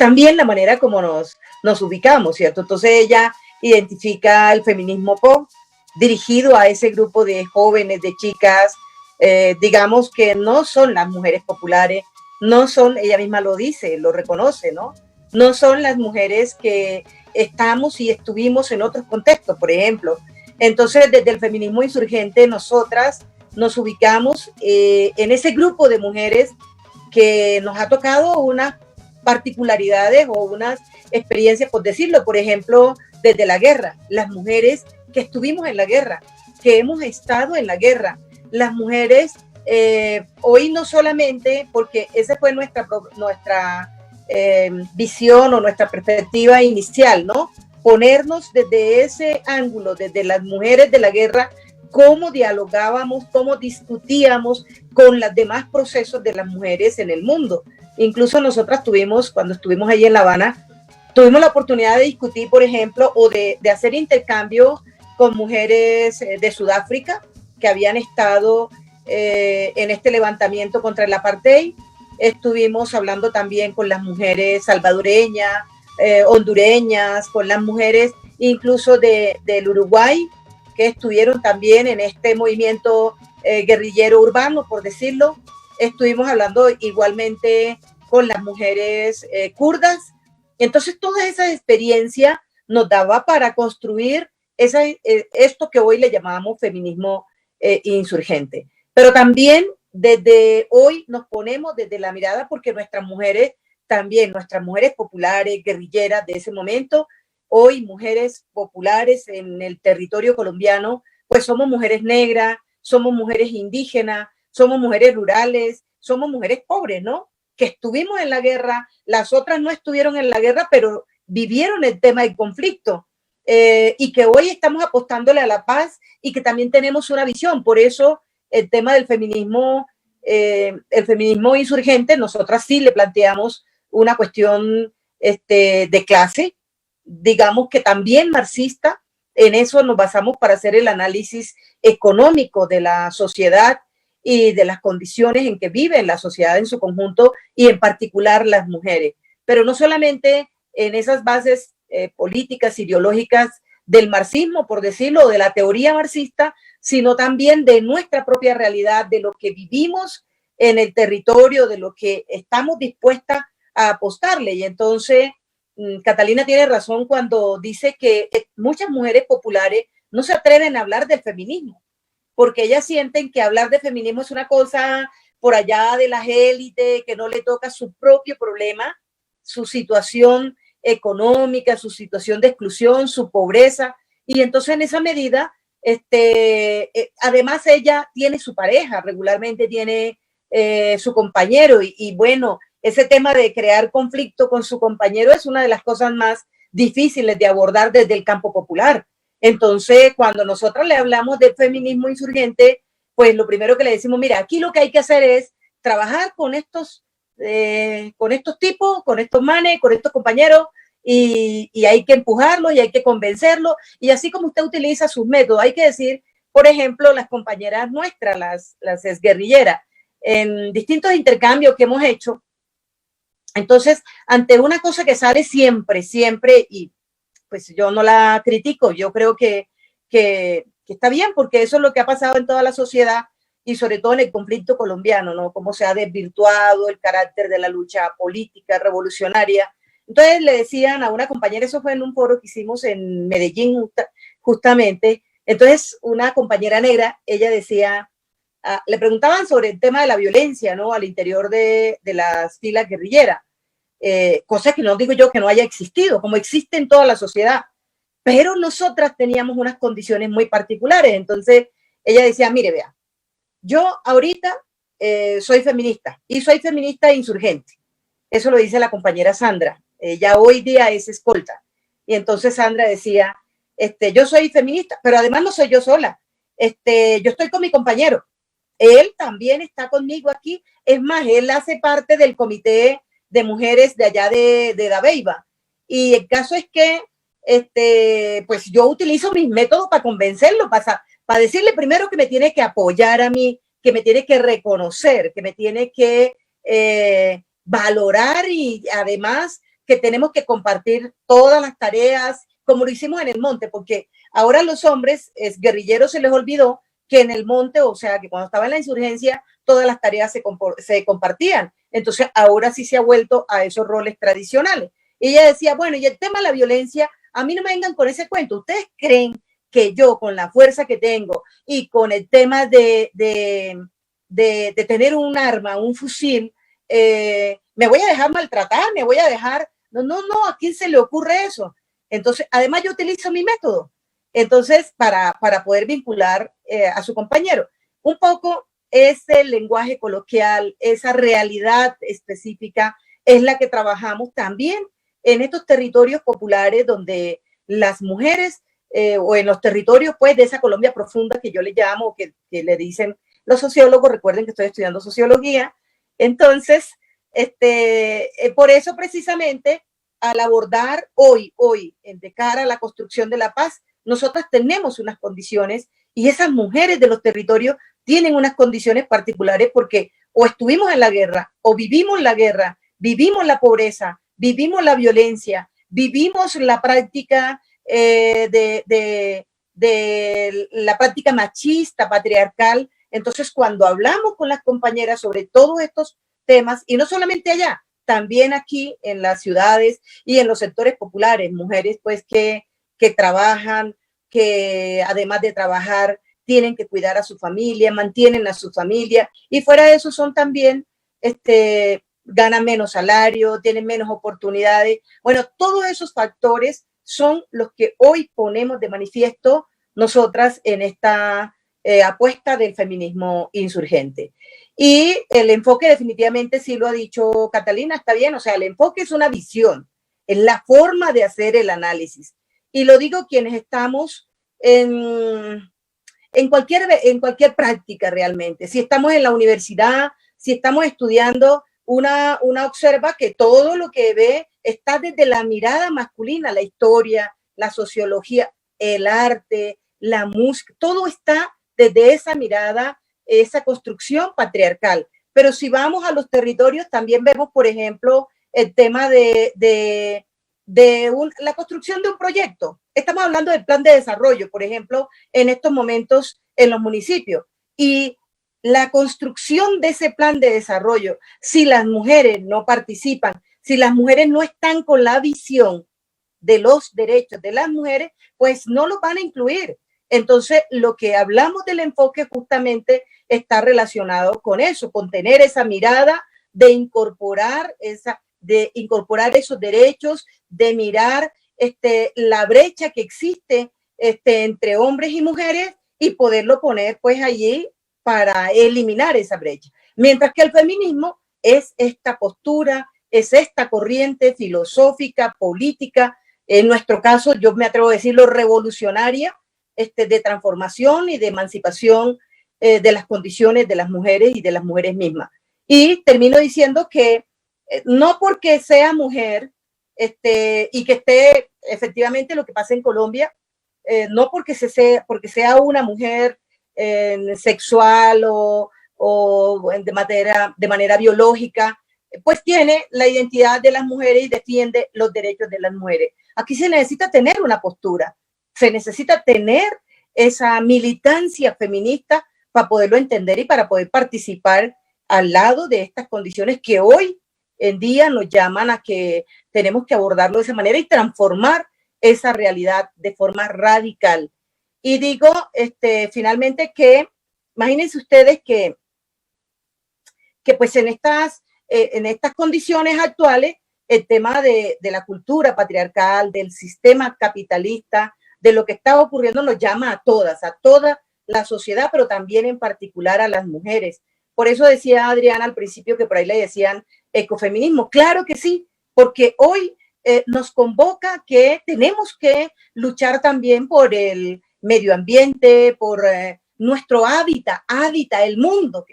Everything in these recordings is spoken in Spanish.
también la manera como nos ubicamos, ¿cierto? Entonces ella identifica el feminismo pop dirigido a ese grupo de jóvenes, de chicas, digamos que no son las mujeres populares, no son, ella misma lo dice, lo reconoce, ¿no? No son las mujeres que estamos y estuvimos en otros contextos, por ejemplo. Entonces, desde el feminismo insurgente, nosotras nos ubicamos en ese grupo de mujeres que nos ha tocado unas particularidades o unas experiencias, por decirlo, por ejemplo, desde la guerra, las mujeres que estuvimos en la guerra, que hemos estado en la guerra, las mujeres hoy no solamente, porque esa fue nuestra visión o nuestra perspectiva inicial, ¿no? Ponernos desde ese ángulo, desde las mujeres de la guerra, cómo dialogábamos, cómo discutíamos con los demás procesos de las mujeres en el mundo. Incluso nosotras tuvimos, cuando estuvimos allí en La Habana, tuvimos la oportunidad de discutir, por ejemplo, o de hacer intercambio con mujeres de Sudáfrica que habían estado en este levantamiento contra el apartheid. Estuvimos hablando también con las mujeres salvadoreñas, hondureñas, con las mujeres incluso del Uruguay, que estuvieron también en este movimiento guerrillero urbano, por decirlo. Estuvimos hablando igualmente con las mujeres kurdas. Entonces, toda esa experiencia nos daba para construir esto que hoy le llamamos feminismo insurgente. Pero también desde hoy nos ponemos desde la mirada porque nuestras mujeres, también nuestras mujeres populares, guerrilleras de ese momento, hoy mujeres populares en el territorio colombiano, pues somos mujeres negras, somos mujeres indígenas, somos mujeres rurales, somos mujeres pobres, ¿no? Que estuvimos en la guerra, las otras no estuvieron en la guerra, pero vivieron el tema del conflicto y que hoy estamos apostándole a la paz y que también tenemos una visión. Por eso el tema del feminismo, el feminismo insurgente, nosotras sí le planteamos una cuestión de clase, digamos que también marxista. En eso nos basamos para hacer el análisis económico de la sociedad y de las condiciones en que vive la sociedad en su conjunto y en particular las mujeres. Pero no solamente en esas bases políticas, ideológicas del marxismo, por decirlo, de la teoría marxista, sino también de nuestra propia realidad, de lo que vivimos en el territorio, de lo que estamos dispuestas a apostarle. Y entonces Catalina tiene razón cuando dice que muchas mujeres populares no se atreven a hablar del feminismo, porque ellas sienten que hablar de feminismo es una cosa por allá de las élites, que no le toca su propio problema, su situación económica, su situación de exclusión, su pobreza, y entonces en esa medida, además ella tiene su pareja, regularmente tiene su compañero, y bueno, ese tema de crear conflicto con su compañero es una de las cosas más difíciles de abordar desde el campo popular. Entonces, cuando nosotros le hablamos del feminismo insurgente, pues lo primero que le decimos, mira, aquí lo que hay que hacer es trabajar con estos tipos, con estos manes, con estos compañeros, y hay que empujarlos y hay que convencerlos, y así como usted utiliza sus métodos, hay que decir, por ejemplo, las compañeras nuestras, las exguerrilleras, en distintos intercambios que hemos hecho. Entonces, ante una cosa que sale siempre, y pues yo no la critico, yo creo que está bien, porque eso es lo que ha pasado en toda la sociedad y sobre todo en el conflicto colombiano, ¿no? Cómo se ha desvirtuado el carácter de la lucha política revolucionaria. Entonces le decían a una compañera, eso fue en un foro que hicimos en Medellín justamente, entonces una compañera negra, ella decía, le preguntaban sobre el tema de la violencia, ¿no? Al interior de las filas guerrilleras. Cosa que no digo yo que no haya existido, como existe en toda la sociedad, pero nosotras teníamos unas condiciones muy particulares. Entonces ella decía, mire, vea, yo ahorita soy feminista y soy feminista insurgente. Eso lo dice la compañera Sandra, ella hoy día es escolta. Y entonces Sandra decía, yo soy feminista, pero además no soy yo sola, yo estoy con mi compañero, él también está conmigo aquí, es más, él hace parte del comité de mujeres de allá de Dabeiba. Y el caso es que pues yo utilizo mis métodos para convencerlo, para decirle primero que me tiene que apoyar a mí, que me tiene que reconocer, que me tiene que valorar y además que tenemos que compartir todas las tareas, como lo hicimos en el monte, porque ahora a los hombres guerrilleros se les olvidó que en el monte, o sea, que cuando estaba en la insurgencia, todas las tareas se compartían. Entonces, ahora sí se ha vuelto a esos roles tradicionales. Y ella decía, bueno, y el tema de la violencia, a mí no me vengan con ese cuento. ¿Ustedes creen que yo, con la fuerza que tengo y con el tema de tener un arma, un fusil, me voy a dejar maltratar, me voy a dejar... No, ¿a quién se le ocurre eso? Entonces, además yo utilizo mi método. Entonces, para poder vincular a su compañero. Un poco ese lenguaje coloquial, esa realidad específica, es la que trabajamos también en estos territorios populares donde las mujeres, o en los territorios pues de esa Colombia profunda que yo le llamo, que le dicen los sociólogos, recuerden que estoy estudiando sociología, entonces, por eso precisamente, al abordar hoy, de cara a la construcción de la paz, nosotras tenemos unas condiciones y esas mujeres de los territorios tienen unas condiciones particulares porque o estuvimos en la guerra, o vivimos la guerra, vivimos la pobreza, vivimos la violencia, vivimos la práctica de la práctica machista, patriarcal. Entonces, cuando hablamos con las compañeras sobre todos estos temas, y no solamente allá, también aquí en las ciudades y en los sectores populares, mujeres pues que trabajan, que además de trabajar tienen que cuidar a su familia, mantienen a su familia, y fuera de eso son también, ganan menos salario, tienen menos oportunidades. Bueno, todos esos factores son los que hoy ponemos de manifiesto nosotras en esta apuesta del feminismo insurgente. Y el enfoque definitivamente, sí lo ha dicho Catalina, está bien, o sea, el enfoque es una visión, es la forma de hacer el análisis. Y lo digo quienes estamos en cualquier práctica realmente. Si estamos en la universidad, si estamos estudiando, una observa que todo lo que ve está desde la mirada masculina, la historia, la sociología, el arte, la música, todo está desde esa mirada, esa construcción patriarcal. Pero si vamos a los territorios, también vemos, por ejemplo, el tema la construcción de un proyecto. Estamos hablando del plan de desarrollo, por ejemplo, en estos momentos en los municipios. Y la construcción de ese plan de desarrollo, si las mujeres no participan, si las mujeres no están con la visión de los derechos de las mujeres, pues no los van a incluir. Entonces, lo que hablamos del enfoque justamente está relacionado con eso, con tener esa mirada de incorporar esos derechos, de mirar la brecha que existe entre hombres y mujeres y poderlo poner pues allí para eliminar esa brecha. Mientras que el feminismo es esta postura, es esta corriente filosófica, política, en nuestro caso yo me atrevo a decirlo revolucionaria, de transformación y de emancipación de las condiciones de las mujeres y de las mujeres mismas. Y termino diciendo que no porque sea mujer y que esté efectivamente lo que pasa en Colombia, no porque sea una mujer sexual o de manera biológica, pues tiene la identidad de las mujeres y defiende los derechos de las mujeres. Aquí se necesita tener una postura, se necesita tener esa militancia feminista para poderlo entender y para poder participar al lado de estas condiciones que hoy en día nos llaman a que tenemos que abordarlo de esa manera y transformar esa realidad de forma radical. Y digo, finalmente que, imagínense ustedes que pues en estas condiciones actuales, el tema de la cultura patriarcal, del sistema capitalista, de lo que está ocurriendo nos llama a toda la sociedad, pero también en particular a las mujeres. Por eso decía Adriana al principio que por ahí le decían ecofeminismo. Claro que sí, porque hoy nos convoca que tenemos que luchar también por el medio ambiente, por nuestro hábitat, el mundo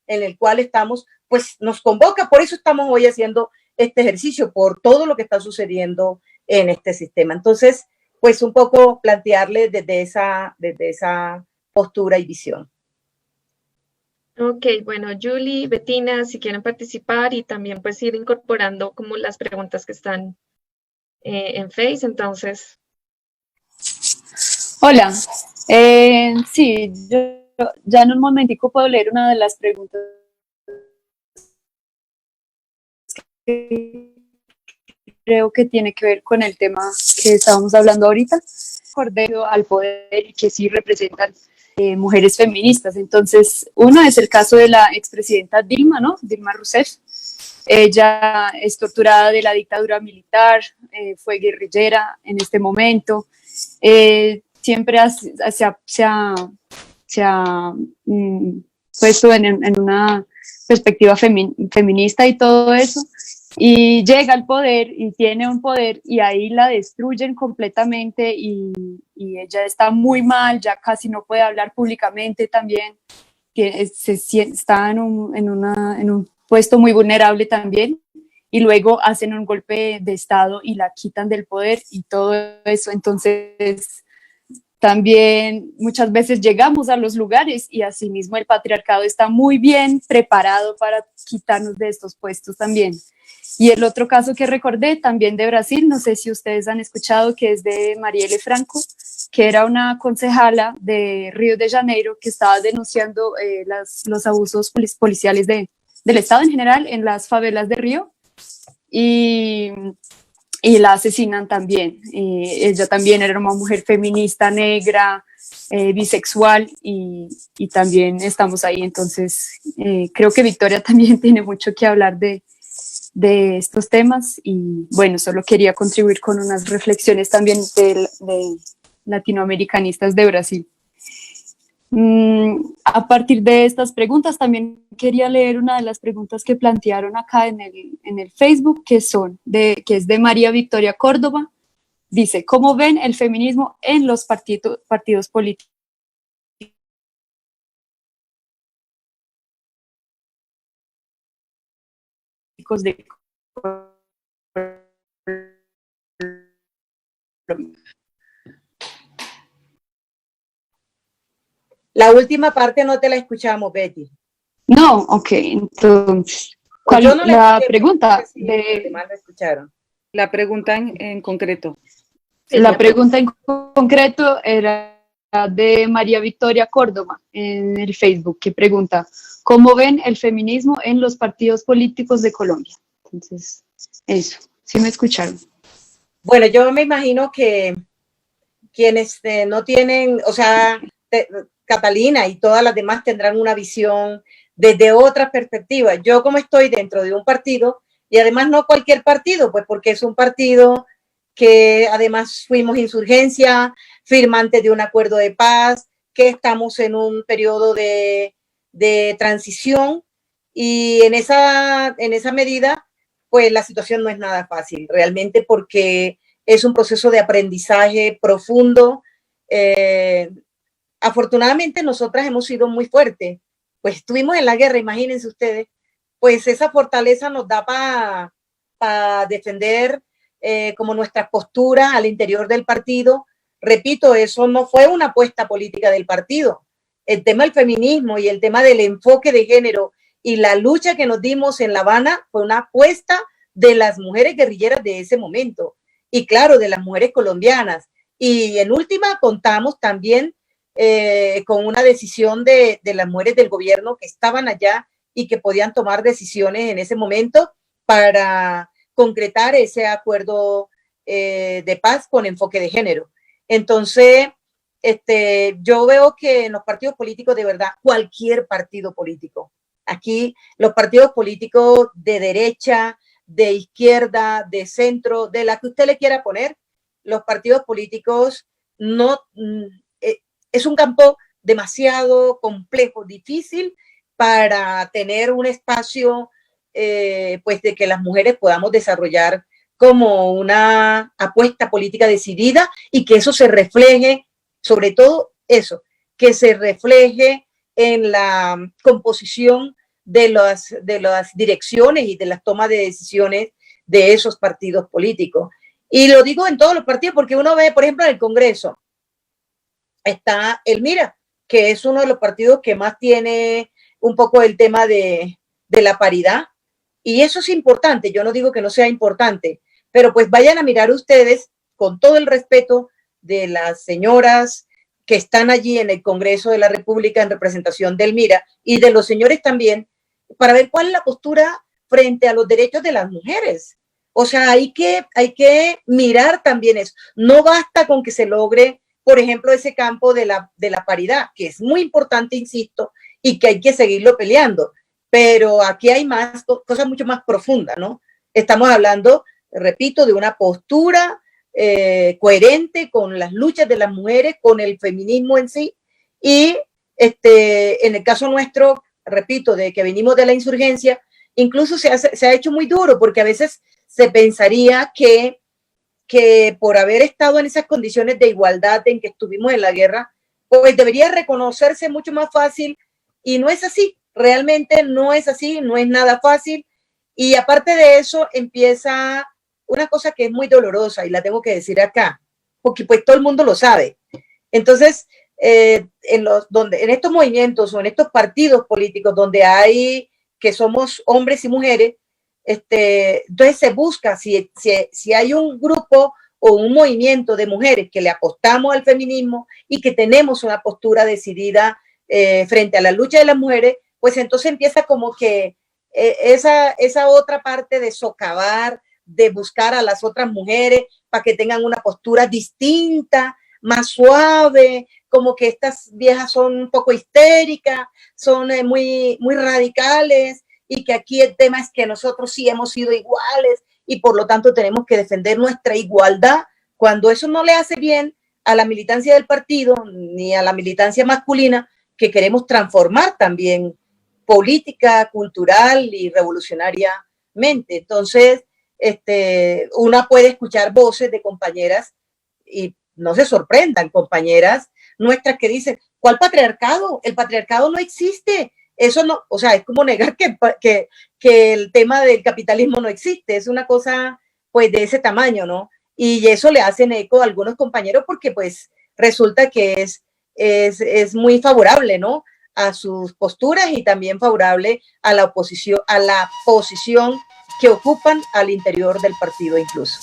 en el cual estamos, pues nos convoca, por eso estamos hoy haciendo este ejercicio, por todo lo que está sucediendo en este sistema. Entonces, pues un poco plantearle desde esa postura y visión. Ok, bueno, Julie, Bettina, si quieren participar y también pues ir incorporando como las preguntas que están en Face, entonces, Hola, sí, yo ya en un momentico puedo leer una de las preguntas que creo que tiene que ver con el tema que estábamos hablando ahorita. Cordero al poder y que sí representan mujeres feministas. Entonces, uno es el caso de la expresidenta Dilma, ¿no? Dilma Rousseff. Ella es torturada de la dictadura militar, fue guerrillera en este momento. Siempre se ha puesto en una perspectiva feminista y todo eso, y llega al poder y tiene un poder y ahí la destruyen completamente y ella está muy mal, ya casi no puede hablar públicamente también, está en un puesto muy vulnerable también, y luego hacen un golpe de estado y la quitan del poder y todo eso. Entonces también muchas veces llegamos a los lugares y asimismo el patriarcado está muy bien preparado para quitarnos de estos puestos también. Y el otro caso que recordé también de Brasil, no sé si ustedes han escuchado, que es de Marielle Franco, que era una concejala de Río de Janeiro que estaba denunciando los abusos policiales del Estado en general en las favelas de Río, y y la asesinan también. Ella también era una mujer feminista, negra, bisexual, y también estamos ahí. Entonces, creo que Victoria también tiene mucho que hablar de estos temas, y bueno, solo quería contribuir con unas reflexiones también de latinoamericanistas de Brasil. A partir de estas preguntas, también quería leer una de las preguntas que plantearon acá en el Facebook, que es de María Victoria Córdoba. Dice: ¿cómo ven el feminismo en los partidos políticos de Colombia? La última parte no te la escuchamos, Betty. No, ok, entonces, O yo ¿cuál no la la escuché, pero no sé pregunta? si los demás la escucharon. La pregunta en concreto. Sí, La pregunta en concreto era de María Victoria Córdoba en el Facebook, que pregunta: ¿cómo ven el feminismo en los partidos políticos de Colombia? Entonces, eso, ¿sí me escucharon? bueno, yo me imagino que quienes no tienen, o sea, Catalina y todas las demás tendrán una visión desde otra perspectiva. Yo como estoy dentro de un partido, y además no cualquier partido, pues porque es un partido que además fuimos insurgencia, firmantes de un acuerdo de paz, que estamos en un periodo de transición, y en esa medida, pues la situación no es nada fácil, realmente, porque es un proceso de aprendizaje profundo. Eh, Afortunadamente nosotras hemos sido muy fuertes, pues estuvimos en la guerra, imagínense ustedes, pues esa fortaleza nos da para defender como nuestra postura al interior del partido. Repito, eso no fue una apuesta política del partido. El tema del feminismo y el tema del enfoque de género y la lucha que nos dimos en La Habana fue una apuesta de las mujeres guerrilleras de ese momento, y claro, de las mujeres colombianas. Y en última contamos también con una decisión de las mujeres del gobierno que estaban allá y que podían tomar decisiones en ese momento para concretar ese acuerdo de paz con enfoque de género. Entonces, yo veo que en los partidos políticos, de verdad, cualquier partido político, aquí los partidos políticos de derecha, de izquierda, de centro, de la que usted le quiera poner, los partidos políticos no, es un campo demasiado complejo, difícil para tener un espacio, pues de que las mujeres podamos desarrollar como una apuesta política decidida, y que eso se refleje, sobre todo eso, que se refleje en la composición de las direcciones y de las tomas de decisiones de esos partidos políticos. Y lo digo en todos los partidos, porque uno ve, por ejemplo, en el Congreso, está el MIRA, que es uno de los partidos que más tiene un poco el tema de la paridad. Y eso es importante, yo no digo que no sea importante, pero pues vayan a mirar ustedes, con todo el respeto de las señoras que están allí en el Congreso de la República en representación del MIRA y de los señores también, para ver cuál es la postura frente a los derechos de las mujeres. O sea, hay que mirar también eso. No basta con que se logre, por ejemplo, ese campo de la paridad, que es muy importante, insisto, y que hay que seguirlo peleando. Pero aquí hay cosas mucho más profundas, ¿no? Estamos hablando, repito, de una postura coherente con las luchas de las mujeres, con el feminismo en sí. Y en el caso nuestro, repito, de que venimos de la insurgencia, incluso se ha hecho muy duro, porque a veces se pensaría que por haber estado en esas condiciones de igualdad en que estuvimos en la guerra, pues debería reconocerse mucho más fácil, y no es así, realmente no es así, no es nada fácil. Y aparte de eso empieza una cosa que es muy dolorosa, y la tengo que decir acá, porque pues todo el mundo lo sabe. Entonces, en estos movimientos o en estos partidos políticos donde hay que somos hombres y mujeres, entonces se busca, si hay un grupo o un movimiento de mujeres que le apostamos al feminismo y que tenemos una postura decidida frente a la lucha de las mujeres, pues entonces empieza como que esa otra parte de socavar, de buscar a las otras mujeres para que tengan una postura distinta, más suave, como que estas viejas son un poco histéricas, son muy, muy radicales, y que aquí el tema es que nosotros sí hemos sido iguales y por lo tanto tenemos que defender nuestra igualdad, cuando eso no le hace bien a la militancia del partido ni a la militancia masculina, que queremos transformar también política, cultural y revolucionariamente. Entonces, una puede escuchar voces de compañeras, y no se sorprendan, compañeras nuestras que dicen, ¿cuál patriarcado? El patriarcado no existe. Eso no, o sea, es como negar que el tema del capitalismo no existe. Es una cosa, pues, de ese tamaño, ¿no? Y eso le hacen eco a algunos compañeros porque, pues, resulta que es muy favorable, ¿no?, a sus posturas, y también favorable a la oposición, a la posición que ocupan al interior del partido incluso.